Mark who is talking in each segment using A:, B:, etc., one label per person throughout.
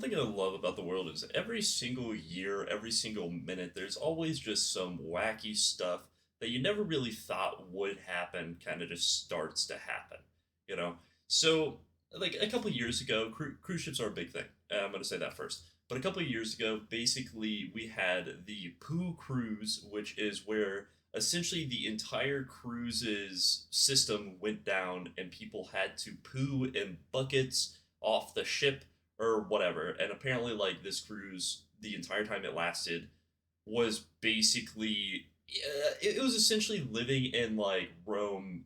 A: thing I love about the world is every single year, every single minute, there's always just some wacky stuff that you never really thought would happen kind of just starts to happen, you know? So, like a couple of years ago, cruise ships are a big thing. I'm going to say that first. But a couple of years ago, basically, we had the Poo Cruise, which is where essentially the entire cruises system went down and people had to poo in buckets off the ship or whatever. And apparently, like this cruise, the entire time it lasted, was basically it was essentially living in like Rome.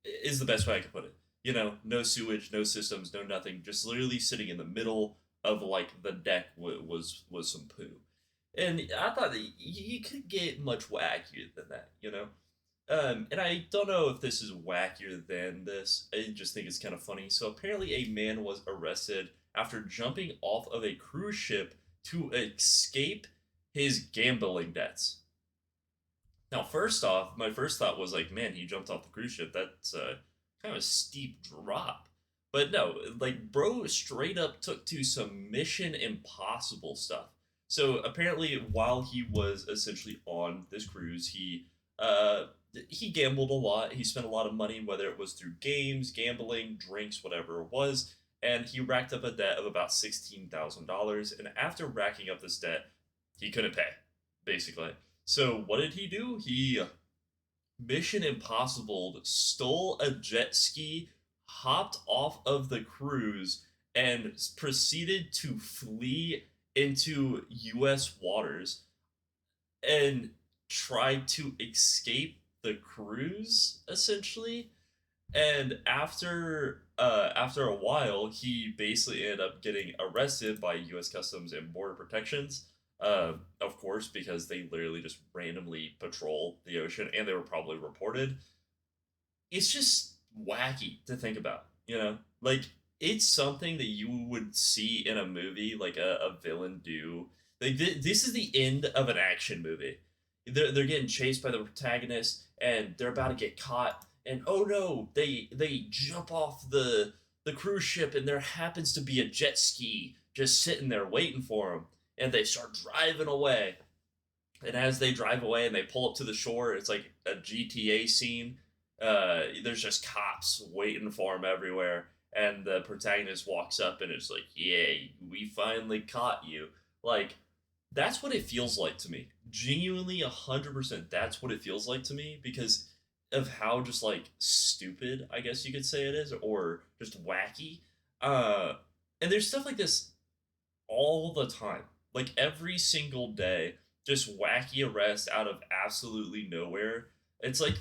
A: Is the best way I could put it. You know, no sewage, no systems, no nothing. Just literally sitting in the middle of like the deck was some poo. And I thought that you could get much wackier than that, you know. And I don't know if this is wackier than this. I just think it's kind of funny. So apparently, a man was arrested after jumping off of a cruise ship to escape his gambling debts. Now, first off, my first thought was like, man, he jumped off the cruise ship. That's kind of a steep drop. But no, like, bro straight up took to some Mission Impossible stuff. So apparently, while he was essentially on this cruise, uh, he gambled a lot. He spent a lot of money, whether it was through games, gambling, drinks, whatever it was. And he racked up a debt of about $16,000. And after racking up this debt, he couldn't pay, basically. So what did he do? He Mission Impossible stole a jet ski, hopped off of the cruise, and proceeded to flee into U.S. waters and tried to escape the cruise essentially. And after a while, he basically ended up getting arrested by U.S. Customs and Border Protections. Of course, because they literally just randomly patrol the ocean, and they were probably reported. It's just wacky to think about, you know? Like, it's something that you would see in a movie, like a villain do. Like, this is the end of an action movie. They're getting chased by the protagonist, and they're about to get caught, and oh no, they jump off the cruise ship, and there happens to be a jet ski just sitting there waiting for them, and they start driving away. And as they drive away and they pull up to the shore, it's like a GTA scene. There's just cops waiting for him everywhere, and the protagonist walks up and it's like, "Yeah, we finally caught you." Like, that's what it feels like to me. Genuinely, 100%. That's what it feels like to me because of how just like stupid, I guess you could say it is, or just wacky. Uh, and there's stuff like this all the time. Like every single day, just wacky arrests out of absolutely nowhere. It's like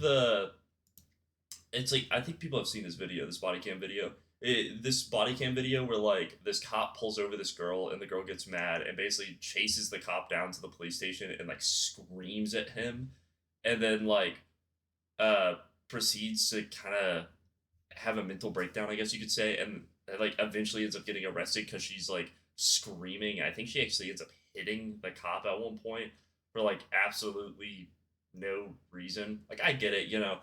A: it's like I think people have seen this video, this body cam video. This body cam video where like this cop pulls over this girl and the girl gets mad and basically chases the cop down to the police station and like screams at him and then like uh proceeds to kind of have a mental breakdown, I guess you could say, and like eventually ends up getting arrested because she's like screaming. I think she actually ends up hitting the cop at one point for like absolutely no reason. Like I get it, you know.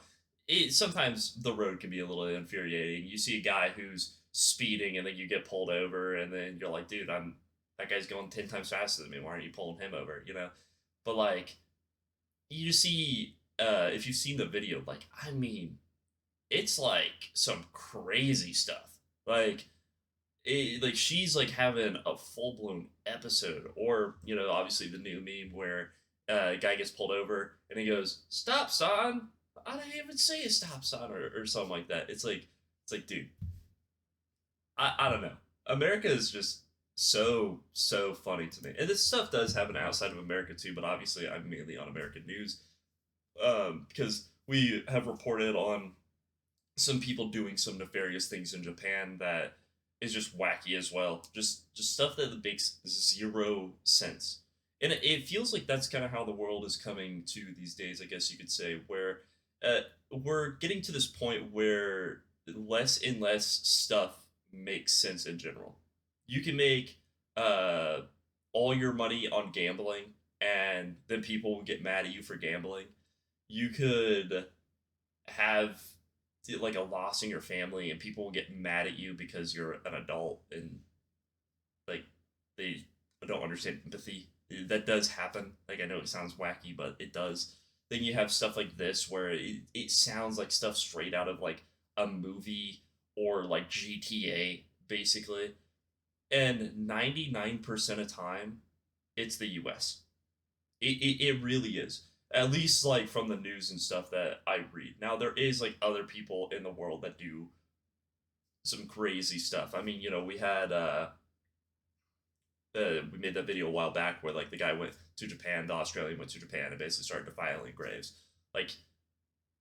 A: Sometimes the road can be a little infuriating. You see a guy who's speeding and then you get pulled over and then you're like, dude, I'm that guy's going 10 times faster than me. Why aren't you pulling him over? You know? But like you see if you've seen the video, like I mean, it's like some crazy stuff. Like she's like having a full blown episode, or you know, obviously the new meme where a guy gets pulled over and he goes, "Stop sign." I didn't even say a stop sign or something like that. It's like, dude, I don't know. America is just so funny to me, and this stuff does happen outside of America too. But obviously, I'm mainly on American news because we have reported on some people doing some nefarious things in Japan that is just wacky as well. Just stuff that makes zero sense. And it feels like that's kind of how the world is coming to these days, I guess you could say, where uh, we're getting to this point where less and less stuff makes sense in general. You can make uh, all your money on gambling, and then people will get mad at you for gambling. You could have like a loss in your family and people will get mad at you because you're an adult and understand empathy. That does happen. Like, I know it sounds wacky, but it does. Then you have stuff like this where it sounds like stuff straight out of like a movie or like GTA, basically. And 99% of time, it's the US. It really is. At least like from the news and stuff that I read. Now there is like other people in the world that do some crazy stuff. I mean, we made that video a while back where like the guy went to Japan, the Australian went to Japan and basically started defiling graves. Like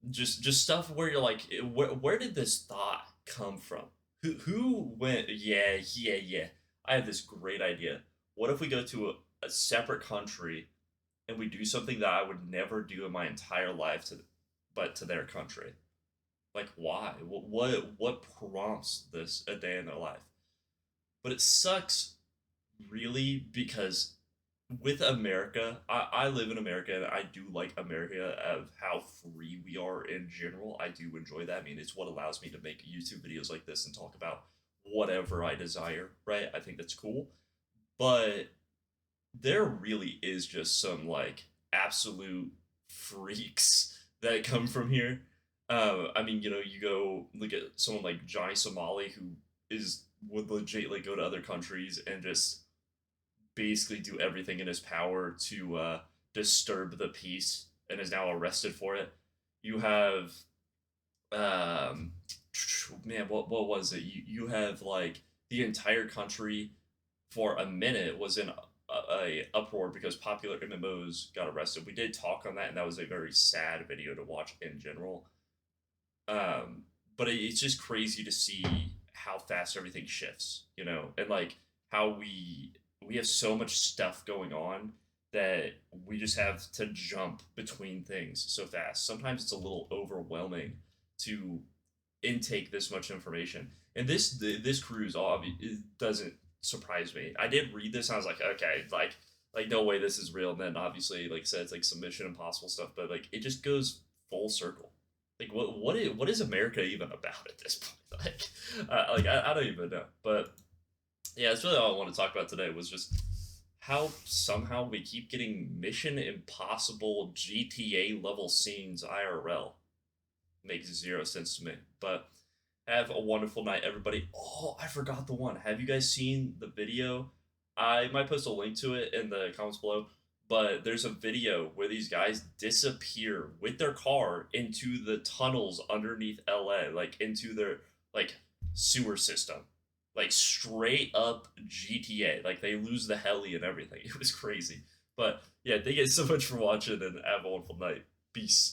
A: just stuff where you're like, where did this thought come from? Who went? Yeah, yeah, yeah. I have this great idea. What if we go to a separate country and we do something that I would never do in my entire life but to their country? Like, why? What prompts this a day in their life? But it sucks really because with America, I live in America and I do like America of how free we are in general. I do enjoy that. I mean, it's what allows me to make YouTube videos like this and talk about whatever I desire, right? I think that's cool. But there really is just some like absolute freaks that come from here. I mean, you go look at someone like Johnny Somali who is would legit like go to other countries and just basically do everything in his power to disturb the peace and is now arrested for it. You have um man, what was it? You have like the entire country for a minute was in a uproar because popular MMOs got arrested. We did talk on that, and that was a very sad video to watch in general. But it's just crazy to see how fast everything shifts, and like how we have so much stuff going on that we just have to jump between things so fast. Sometimes it's a little overwhelming to intake this much information. And this cruise it doesn't surprise me. I did read this and I was like, okay, like no way this is real. And then obviously, like I said, it's like some Mission Impossible stuff, but like it just goes full circle. Like what is America even about at this point? Like I don't even know. But yeah, that's really all I want to talk about today was just how somehow we keep getting Mission Impossible GTA level scenes IRL. Makes zero sense to me. But have a wonderful night, everybody. Oh, I forgot the one. Have you guys seen the video? I might post a link to it in the comments below. But there's a video where these guys disappear with their car into the tunnels underneath LA, like into their like sewer system. Like straight up GTA. Like they lose the heli and everything. It was crazy. But yeah, thank you so much for watching and have a wonderful night. Peace.